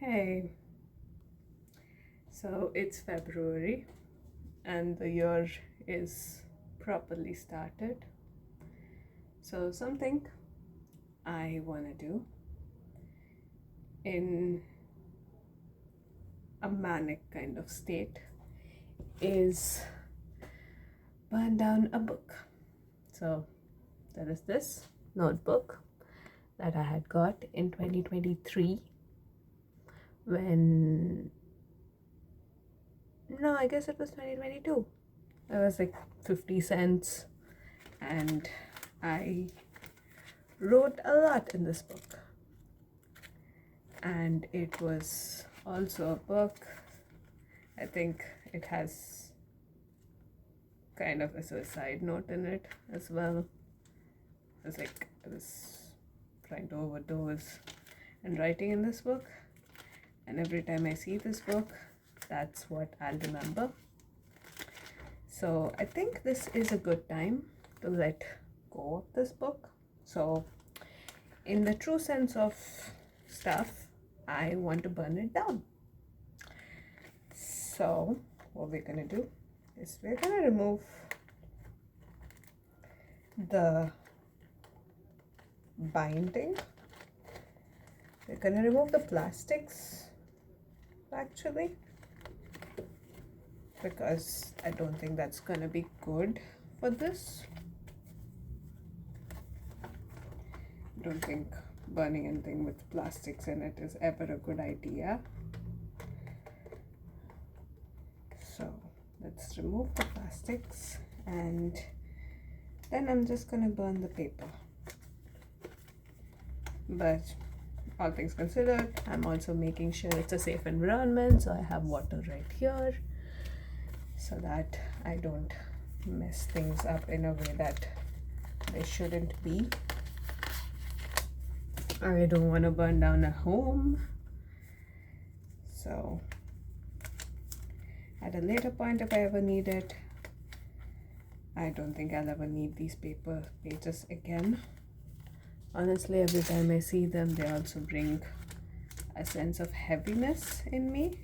Hey, so it's February and the year is properly started. So, something I want to do in a manic kind of state is burn down a book. So, there is this notebook that I had got in 2023 when no, I guess it was 2022. It was like 50 cents, and I wrote a lot in this book. And it was also a book, I think it has kind of a suicide note in it as well. I was trying to overdose and writing in this book, and every time I see this book, that's what I'll remember. So I think this is a good time to let go of this book. So, in the true sense of stuff, I want to burn it down. So, what we're gonna do is we're gonna remove the binding. We're gonna remove the plastics actually, because I don't think that's gonna be good for this. I don't think burning anything with plastics in it is ever a good idea. So let's remove the plastics, and then I'm just gonna burn the paper. But all things considered, I'm also making sure it's a safe environment, so I have water right here so that I don't mess things up in a way that they shouldn't be. I don't want to burn down a home, so at a later point, if I ever need it, I don't think I'll ever need these paper pages again. Honestly, every time I see them, they also bring a sense of heaviness in me.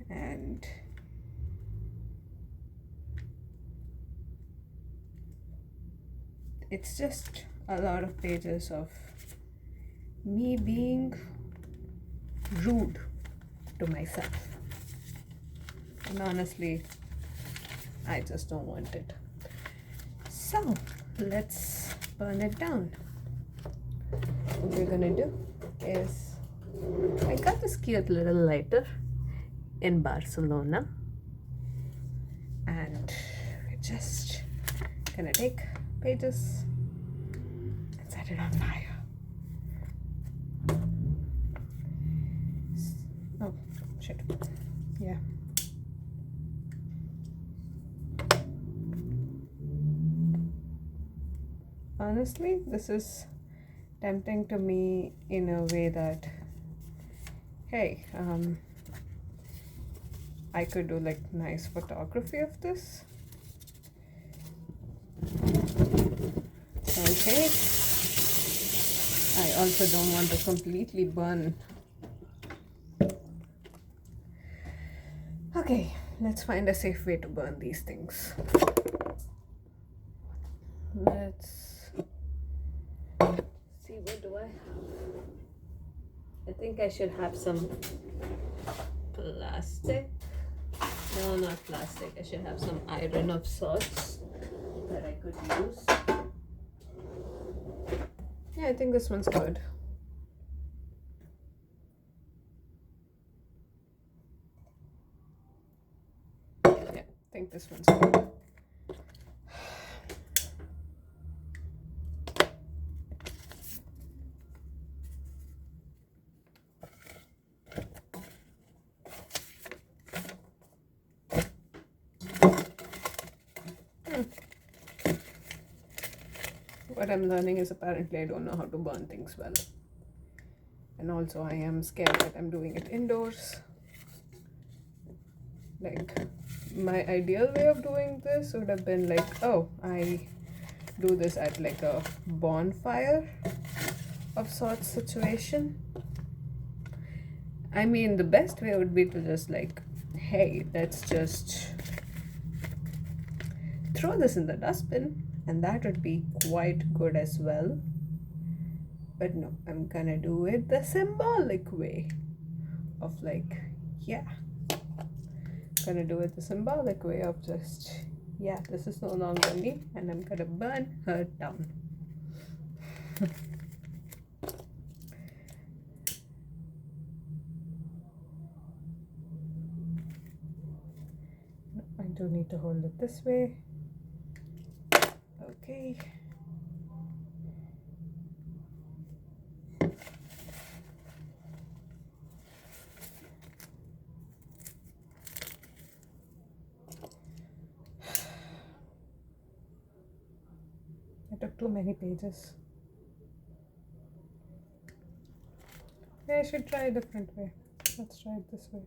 And it's just a lot of pages of me being rude to myself. And honestly, I just don't want it. So, let's burn it down. What we're gonna do is, I got this cute little lighter in Barcelona, and we're just gonna take pages and set it on fire. Oh, shit. Yeah. Honestly, this is tempting to me in a way that, hey, I could do like nice photography of this. Okay. I also don't want to completely burn. Okay, let's find a safe way to burn these things. Let's see, what do I have? I think I should have some plastic. No, not plastic. I should have some iron of sorts that I could use. Yeah, I think this one's good. Yeah, I think this one's good. What I'm learning is apparently I don't know how to burn things well. And also I am scared that I'm doing it indoors. Like, my ideal way of doing this would have been like, oh, I do this at like a bonfire of sorts situation. I mean, the best way would be to just like, hey, let's just throw this in the dustbin, and that would be quite good as well. But no, I'm gonna do it the symbolic way of like, yeah, gonna do it the symbolic way of just, yeah, this is no longer me, and I'm gonna burn her down. I do need to hold it this way. Okay. I took too many pages. Yeah, I should try a different way. Let's try it this way.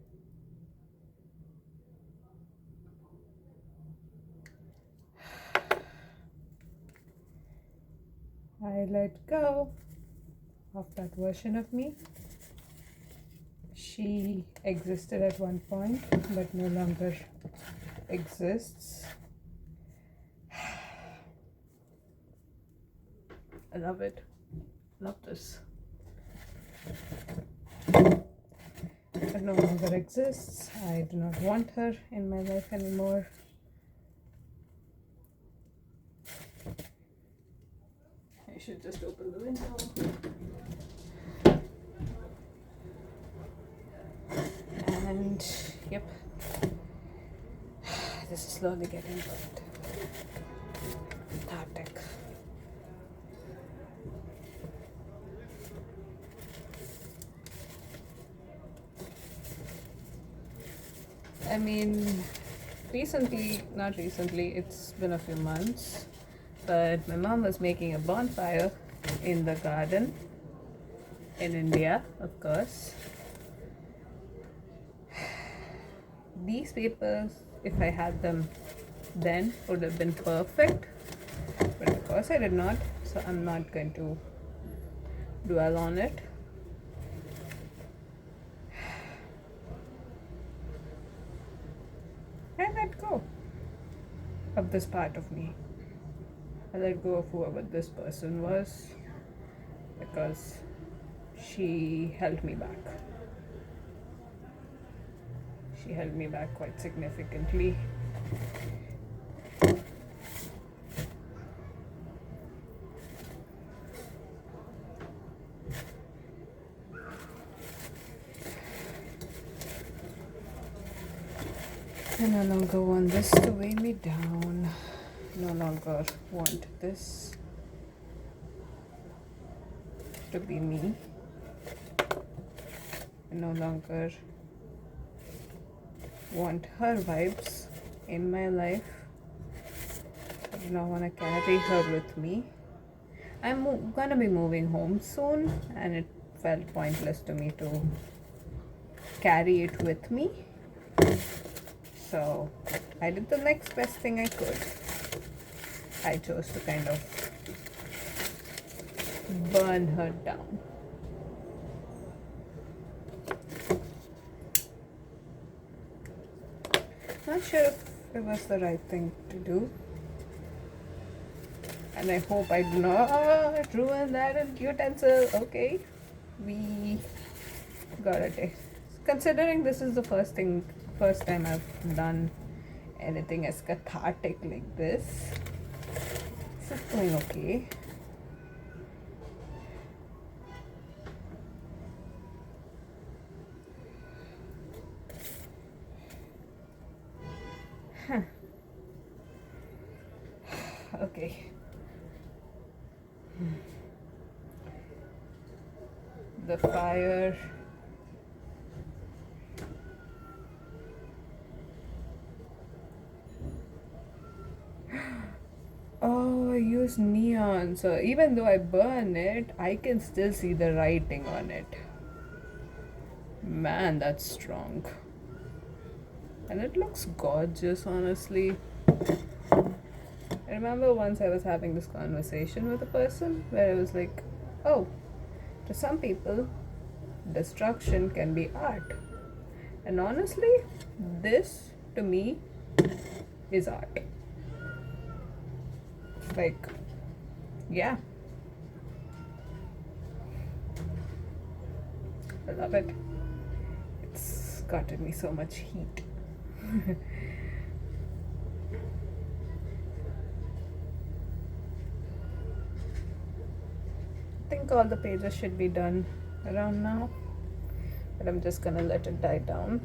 I let go of that version of me. She existed at one point, but no longer exists. I love it. Love this. It no longer exists. I do not want her in my life anymore. I should just open the window. And yep, this is slowly getting good. Cathartic. I mean, not recently, it's been a few months, but my mom was making a bonfire in the garden in India, of course. These papers, if I had them then, would have been perfect, but of course I did not, so I'm not going to dwell on it. I let go of this part of me. I let go of whoever this person was because she held me back. She held me back quite significantly. I no longer want this to weigh me down. No longer want this to be me. I no longer want her vibes in my life. I do not want to carry her with me. I'm gonna be moving home soon, and it felt pointless to me to carry it with me. So I did the next best thing I could. I chose to kind of burn her down. Not sure if it was the right thing to do. And I hope I do not ruin that utensil. Okay. We got it. Considering this is the first time I've done anything as cathartic like this, this is going okay. Okay. The fire. Oh, I use neon, so even though I burn it, I can still see the writing on it. Man, that's strong. And it looks gorgeous, honestly. I remember once I was having this conversation with a person where I was like, oh, To some people, destruction can be art. And honestly, this to me is art. Like, yeah, I love it. It's gotten me so much heat. I think all the pages should be done around now, but I'm just gonna let it die down.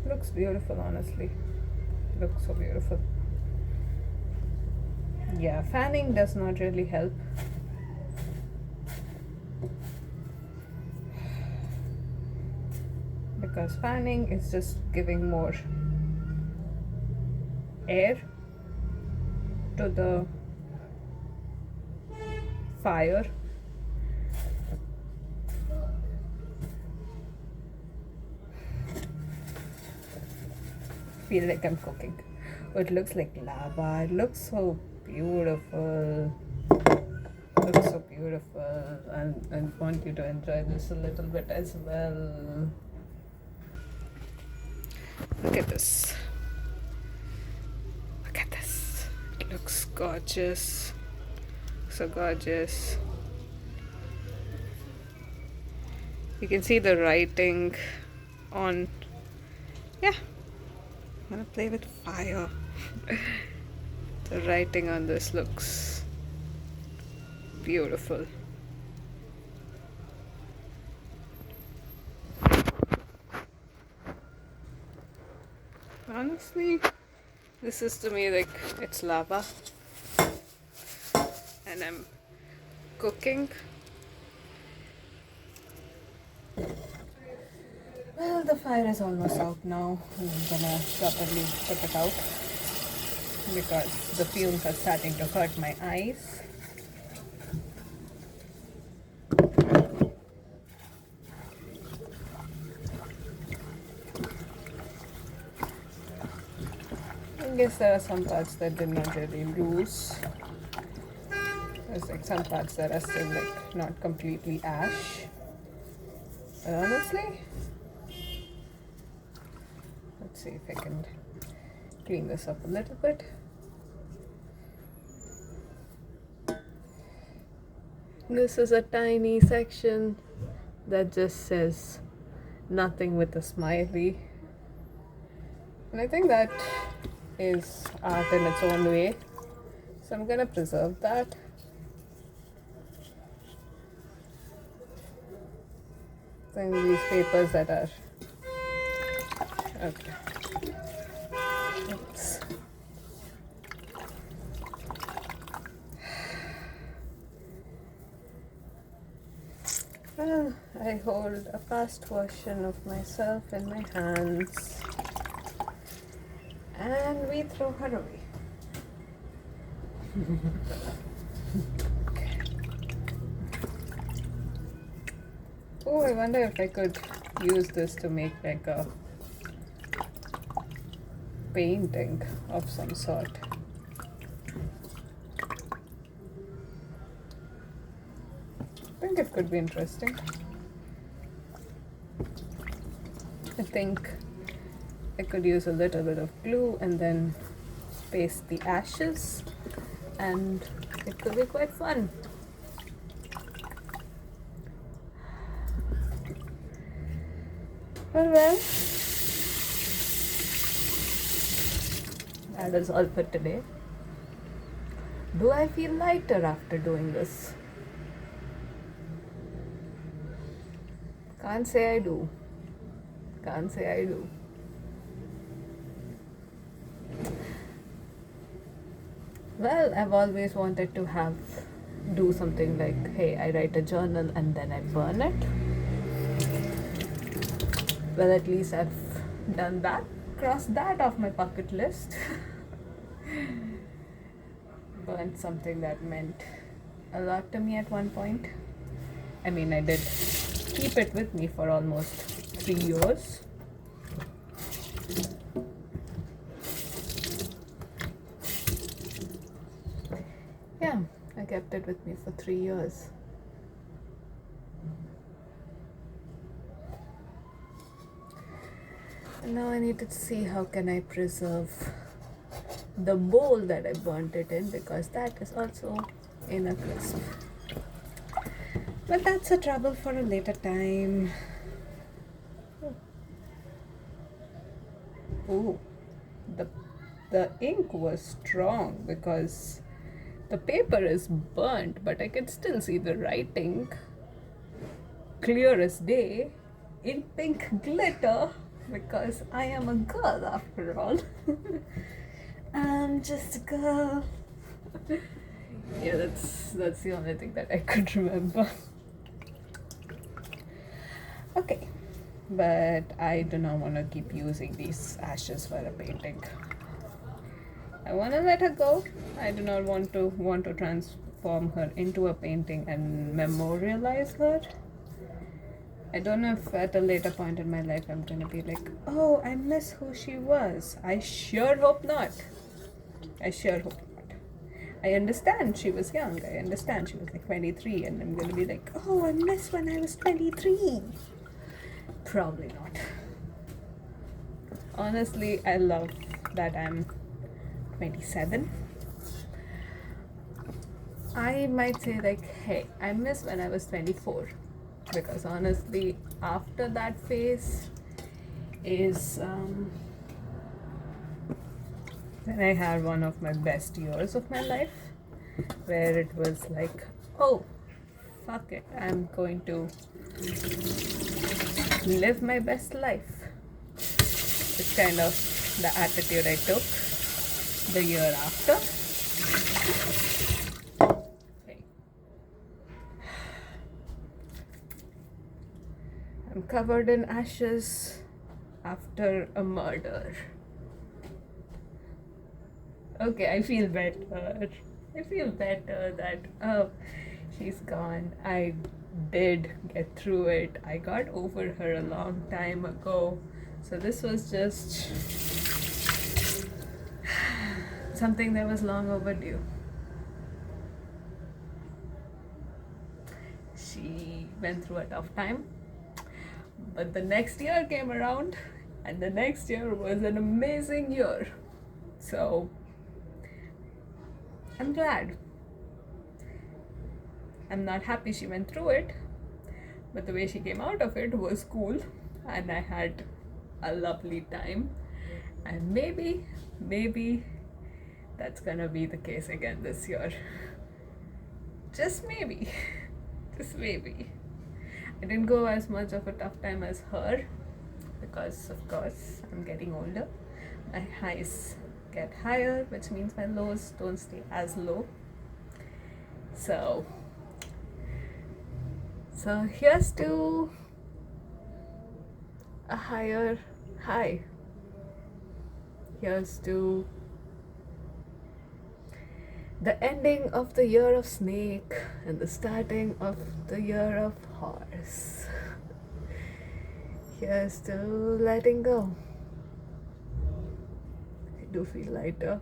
Looks beautiful, honestly. Looks so beautiful. Yeah, fanning does not really help. Because fanning is just giving more air to the fire. Feel like I'm cooking. Oh, it looks like lava. It looks so beautiful. It looks so beautiful. And I want you to enjoy this a little bit as well. Look at this. Look at this. It looks gorgeous. So gorgeous. You can see the writing on. Yeah, I'm gonna play with fire. The writing on this looks beautiful. Honestly, this is to me like it's lava and I'm cooking. Well, the fire is almost out now. I'm gonna properly put it out because the fumes are starting to hurt my eyes. I guess there are some parts that did not really lose. There's like some parts that are still like not completely ash. But honestly, let's see if I can clean this up a little bit. This is a tiny section that just says nothing with a smiley. And I think that is art in its own way. So I'm gonna preserve that. And these papers that are okay. Oops. Well, I hold a past version of myself in my hands and we throw her away. Oh, I wonder if I could use this to make like a painting of some sort. I think it could be interesting. I think I could use a little bit of glue and then paste the ashes, and it could be quite fun. Well, that is all for today. Do I feel lighter after doing this? Can't say I do. Can't say I do. Well, I've always wanted to do something like, hey, I write a journal and then I burn it. Well, at least I've done that, crossed that off my bucket list. Burnt something that meant a lot to me at one point. I mean, I did keep it with me for almost 3 years. Yeah, I kept it with me for 3 years. And now I need to see how can I preserve the bowl that I burnt it in, because that is also in a crisp. But that's a trouble for a later time. Oh, the the ink was strong because the paper is burnt, but I can still see the writing clear as day in pink glitter, because I am a girl after all. I'm just a girl. Yeah, that's the only thing that I could remember. Okay, but I do not want to keep using these ashes for a painting. I want to let her go. I do not want to transform her into a painting and memorialize her. I don't know if at a later point in my life I'm gonna be like, oh, I miss who she was. I sure hope not. I sure hope not. I understand she was young. I understand she was like 23, and I'm gonna be like, oh, I miss when I was 23. Probably not. Honestly, I love that I'm 27. I might say, like, hey, I miss when I was 24, because honestly, after that phase is when I had one of my best years of my life, where it was like, oh, fuck it, I'm going to live my best life. It's kind of the attitude I took the year after. Okay. I'm covered in ashes after a murder. Okay, I feel better. I feel better that, oh, she's gone. I did get through it. I got over her a long time ago. So this was just something that was long overdue. She went through a tough time, but the next year came around, and the next year was an amazing year. So I'm glad. I'm not happy she went through it, but the way she came out of it was cool, and I had a lovely time. And maybe that's gonna be the case again this year. Just maybe. Just maybe. I didn't go as much of a tough time as her, because, of course, I'm getting older. My highs get higher, which means my lows don't stay as low. So here's to a higher high. Here's to the ending of the year of snake and the starting of the year of horse. Here's to letting go. I do feel lighter.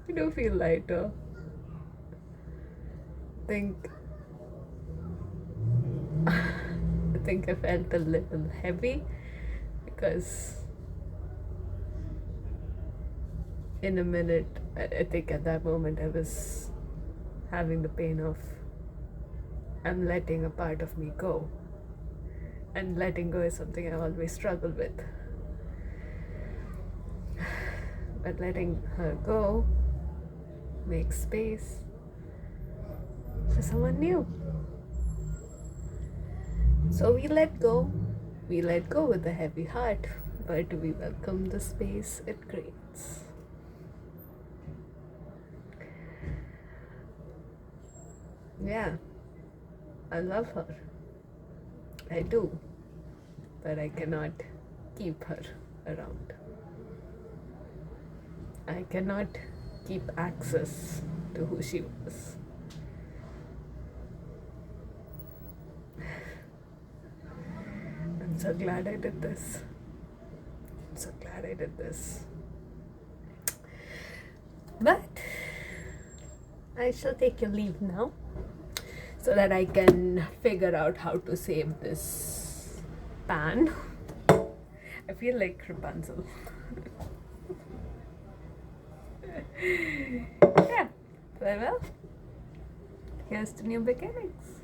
I do feel lighter. I think I felt a little heavy, because in a minute, I think at that moment I was having the pain of, I'm letting a part of me go. And letting go is something I always struggle with. But letting her go makes space for someone new. So we let go with a heavy heart, but we welcome the space it creates. Yeah, I love her. I do, but I cannot keep her around. I cannot keep access to who she was. I'm so glad I did this. I'm so glad I did this. But I shall take your leave now so that I can figure out how to save this pan. I feel like Rapunzel. Yeah, farewell. Here's to new beginnings.